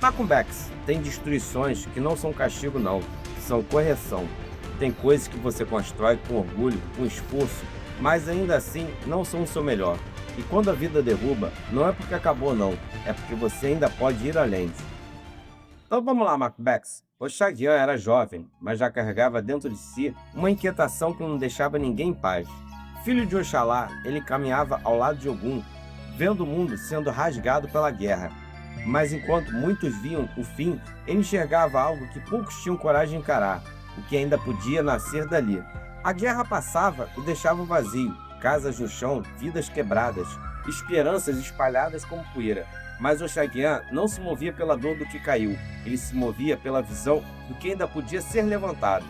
Macumbex tem destruições que não são castigo não, são correção. Tem coisas que você constrói com orgulho, com esforço, mas ainda assim não são o seu melhor. E quando a vida derruba, não é porque acabou não, é porque você ainda pode ir além. Então vamos lá, Macbex. Oxaguian era jovem, mas já carregava dentro de si uma inquietação que não deixava ninguém em paz. Filho de Oxalá, ele caminhava ao lado de Ogum, vendo o mundo sendo rasgado pela guerra. Mas enquanto muitos viam o fim, ele enxergava algo que poucos tinham coragem de encarar, o que ainda podia nascer dali. A guerra passava e deixava vazio, casas no chão, vidas quebradas, esperanças espalhadas como poeira. Mas Oxaguian não se movia pela dor do que caiu, ele se movia pela visão do que ainda podia ser levantado.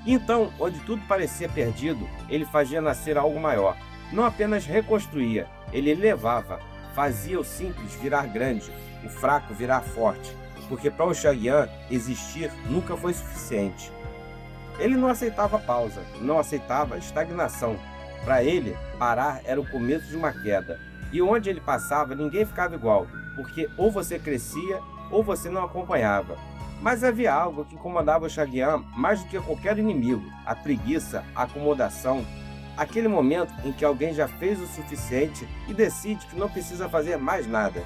Então, onde tudo parecia perdido, ele fazia nascer algo maior. Não apenas reconstruía, ele elevava, fazia o simples virar grande, o fraco virar forte, porque para Oxaguian existir nunca foi suficiente. Ele não aceitava pausa, não aceitava estagnação. Para ele, parar era o começo de uma queda. E onde ele passava, ninguém ficava igual, porque ou você crescia ou você não acompanhava. Mas havia algo que incomodava Oxaguian mais do que qualquer inimigo: a preguiça, a acomodação. Aquele momento em que alguém já fez o suficiente e decide que não precisa fazer mais nada.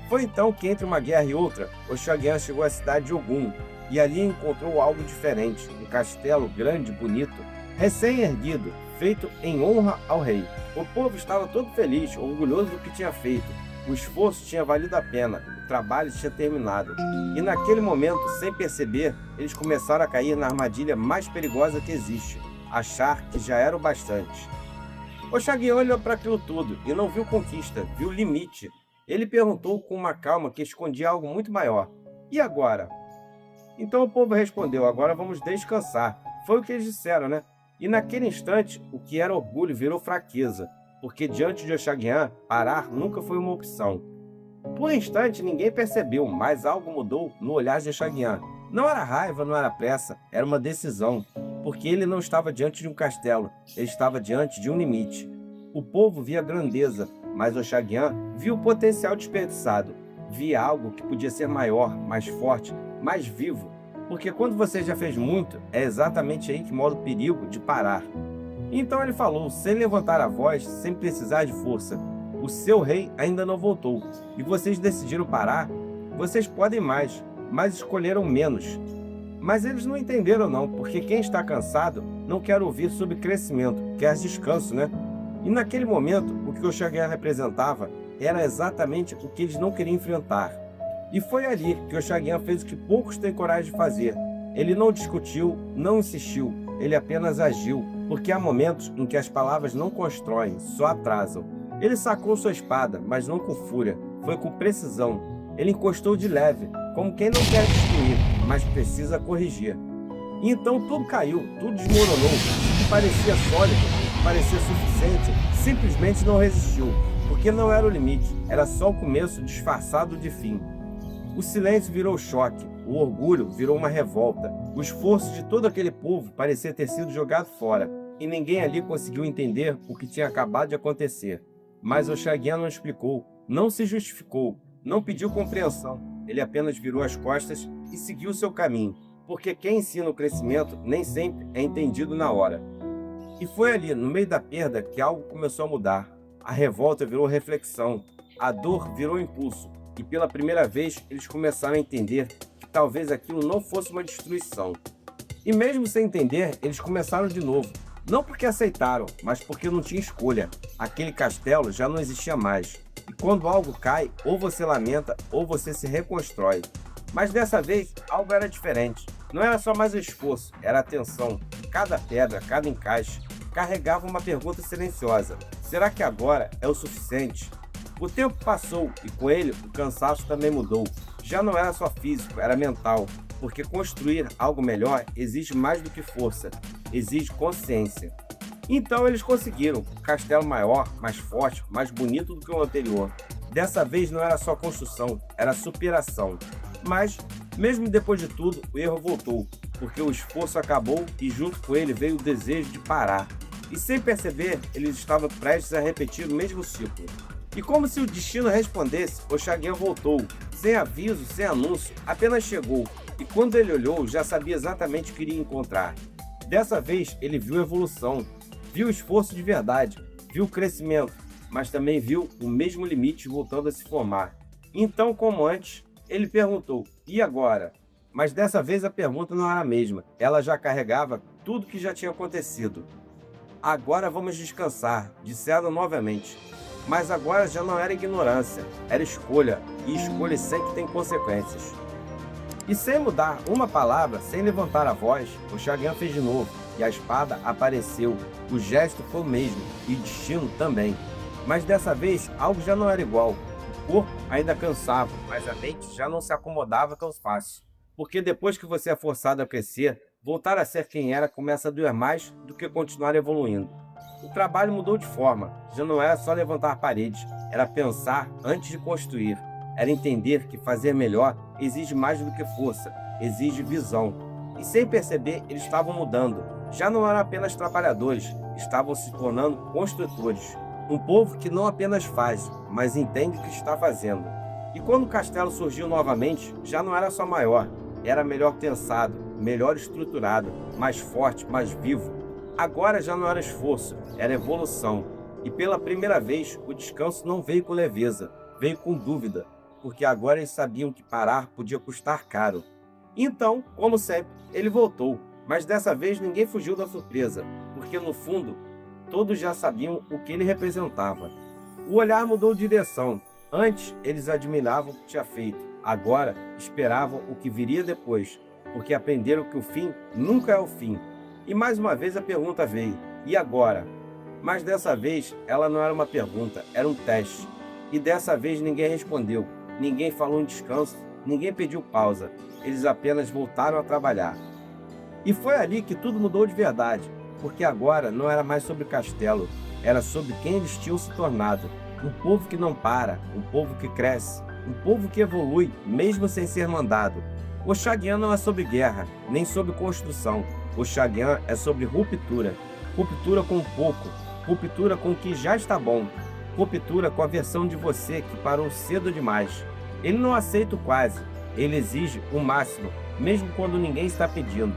Foi então que, entre uma guerra e outra, Oxaguian chegou à cidade de Ogum, e ali encontrou algo diferente: um castelo grande e bonito, recém-erguido, feito em honra ao rei. O povo estava todo feliz, orgulhoso do que tinha feito. O esforço tinha valido a pena, o trabalho tinha terminado. E naquele momento, sem perceber, eles começaram a cair na armadilha mais perigosa que existe: achar que já era o bastante. Oxaguian olhou para aquilo tudo e não viu conquista, viu limite. Ele perguntou com uma calma que escondia algo muito maior: e agora? Então o povo respondeu: agora vamos descansar. Foi o que eles disseram, né? E naquele instante, o que era orgulho virou fraqueza, porque diante de Oxaguian, parar nunca foi uma opção. Por um instante ninguém percebeu, mas algo mudou no olhar de Oxaguian. Não era raiva, não era pressa, era uma decisão, porque ele não estava diante de um castelo, ele estava diante de um limite. O povo via grandeza, mas Oxaguian viu o potencial desperdiçado, via algo que podia ser maior, mais forte, mais vivo. Porque quando você já fez muito, é exatamente aí que mora o perigo de parar. Então ele falou, sem levantar a voz, sem precisar de força: o seu rei ainda não voltou, e vocês decidiram parar? Vocês podem mais, mas escolheram menos. Mas eles não entenderam não, porque quem está cansado não quer ouvir sobre crescimento, quer descanso, né? E naquele momento, o que Oxaguian representava era exatamente o que eles não queriam enfrentar. E foi ali que Oxaguian fez o que poucos têm coragem de fazer. Ele não discutiu, não insistiu, ele apenas agiu, porque há momentos em que as palavras não constroem, só atrasam. Ele sacou sua espada, mas não com fúria, foi com precisão. Ele encostou de leve, como quem não quer destruir, mas precisa corrigir. E então tudo caiu, tudo desmoronou. O que parecia sólido, o que parecia suficiente, simplesmente não resistiu, porque não era o limite, era só o começo disfarçado de fim. O silêncio virou choque, o orgulho virou uma revolta. O esforço de todo aquele povo parecia ter sido jogado fora, e ninguém ali conseguiu entender o que tinha acabado de acontecer. Mas Oxaguian não explicou, não se justificou, não pediu compreensão. Ele apenas virou as costas e seguiu seu caminho, porque quem ensina o crescimento nem sempre é entendido na hora. E foi ali, no meio da perda, que algo começou a mudar. A revolta virou reflexão, a dor virou impulso. E pela primeira vez eles começaram a entender que talvez aquilo não fosse uma destruição. E mesmo sem entender, eles começaram de novo. Não porque aceitaram, mas porque não tinha escolha. Aquele castelo já não existia mais. E quando algo cai, ou você lamenta, ou você se reconstrói. Mas dessa vez, algo era diferente. Não era só mais o esforço, era a atenção. Cada pedra, cada encaixe, carregava uma pergunta silenciosa: será que agora é o suficiente? O tempo passou e com ele o cansaço também mudou. Já não era só físico, era mental, porque construir algo melhor exige mais do que força, exige consciência. Então eles conseguiram um castelo maior, mais forte, mais bonito do que o anterior. Dessa vez não era só construção, era superação. Mas, mesmo depois de tudo, o erro voltou, porque o esforço acabou e junto com ele veio o desejo de parar. E sem perceber, eles estavam prestes a repetir o mesmo ciclo. E como se o destino respondesse, Oxaguian voltou, sem aviso, sem anúncio, apenas chegou, e quando ele olhou, já sabia exatamente o que iria encontrar. Dessa vez, ele viu evolução, viu esforço de verdade, viu crescimento, mas também viu o mesmo limite voltando a se formar. Então, como antes, ele perguntou, e agora? Mas dessa vez a pergunta não era a mesma, ela já carregava tudo que já tinha acontecido. Agora vamos descansar, disseram novamente. Mas agora já não era ignorância, era escolha, e escolha sempre tem consequências. E sem mudar uma palavra, sem levantar a voz, Oxaguian fez de novo, e a espada apareceu. O gesto foi o mesmo, e o destino também. Mas dessa vez, algo já não era igual. O corpo ainda cansava, mas a mente já não se acomodava tão fácil. Porque depois que você é forçado a crescer, voltar a ser quem era começa a doer mais do que continuar evoluindo. O trabalho mudou de forma, já não era só levantar paredes, era pensar antes de construir. Era entender que fazer melhor exige mais do que força, exige visão. E sem perceber, eles estavam mudando. Já não eram apenas trabalhadores, estavam se tornando construtores. Um povo que não apenas faz, mas entende o que está fazendo. E quando o castelo surgiu novamente, já não era só maior, era melhor pensado, melhor estruturado, mais forte, mais vivo. Agora já não era esforço, era evolução. E pela primeira vez, o descanso não veio com leveza, veio com dúvida, porque agora eles sabiam que parar podia custar caro. Então, como sempre, ele voltou, mas dessa vez ninguém fugiu da surpresa, porque no fundo, todos já sabiam o que ele representava. O olhar mudou de direção. Antes, eles admiravam o que tinha feito. Agora, esperavam o que viria depois, porque aprenderam que o fim nunca é o fim. E mais uma vez a pergunta veio, e agora? Mas dessa vez ela não era uma pergunta, era um teste. E dessa vez ninguém respondeu, ninguém falou em descanso, ninguém pediu pausa. Eles apenas voltaram a trabalhar. E foi ali que tudo mudou de verdade, porque agora não era mais sobre castelo, era sobre quem eles tinham se tornado. Um povo que não para, um povo que cresce, um povo que evolui, mesmo sem ser mandado. Oxaguian não é sobre guerra, nem sobre construção. Oxaguian é sobre ruptura. Ruptura com o pouco, ruptura com o que já está bom, ruptura com a versão de você que parou cedo demais. Ele não aceita o quase, ele exige o máximo, mesmo quando ninguém está pedindo.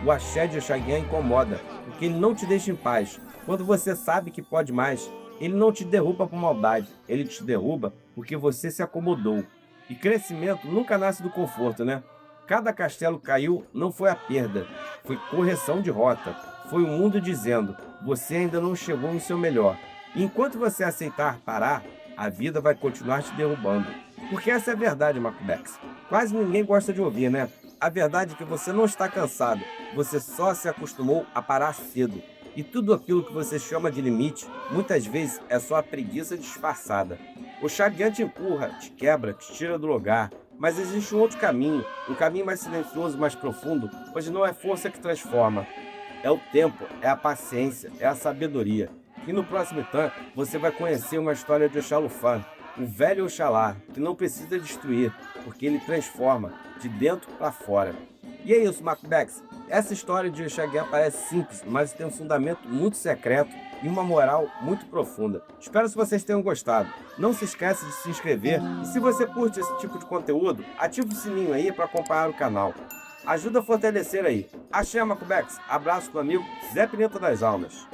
O axé de Oxaguian incomoda, porque ele não te deixa em paz. Quando você sabe que pode mais, ele não te derruba por maldade, ele te derruba porque você se acomodou. E crescimento nunca nasce do conforto, né? Cada castelo caiu não foi a perda, foi correção de rota. Foi o mundo dizendo, você ainda não chegou no seu melhor. E enquanto você aceitar parar, a vida vai continuar te derrubando. Porque essa é a verdade, Macubex. Quase ninguém gosta de ouvir, né? A verdade é que você não está cansado, você só se acostumou a parar cedo. E tudo aquilo que você chama de limite, muitas vezes é só a preguiça disfarçada. Oxaguian te empurra, te quebra, te tira do lugar. Mas existe um outro caminho, um caminho mais silencioso, mais profundo, onde não é força que transforma. É o tempo, é a paciência, é a sabedoria. E no próximo Tã, você vai conhecer uma história de Oxalufan, o velho Oxalá, que não precisa destruir, porque ele transforma, de dentro para fora. E é isso, Macubex. Essa história de Oxaguian parece simples, mas tem um fundamento muito secreto e uma moral muito profunda. Espero que vocês tenham gostado. Não se esqueça de se inscrever e se você curte esse tipo de conteúdo, ative o sininho aí para acompanhar o canal. Ajuda a fortalecer aí. Axé, Macubex. Abraço do amigo Zé Pineta das Almas.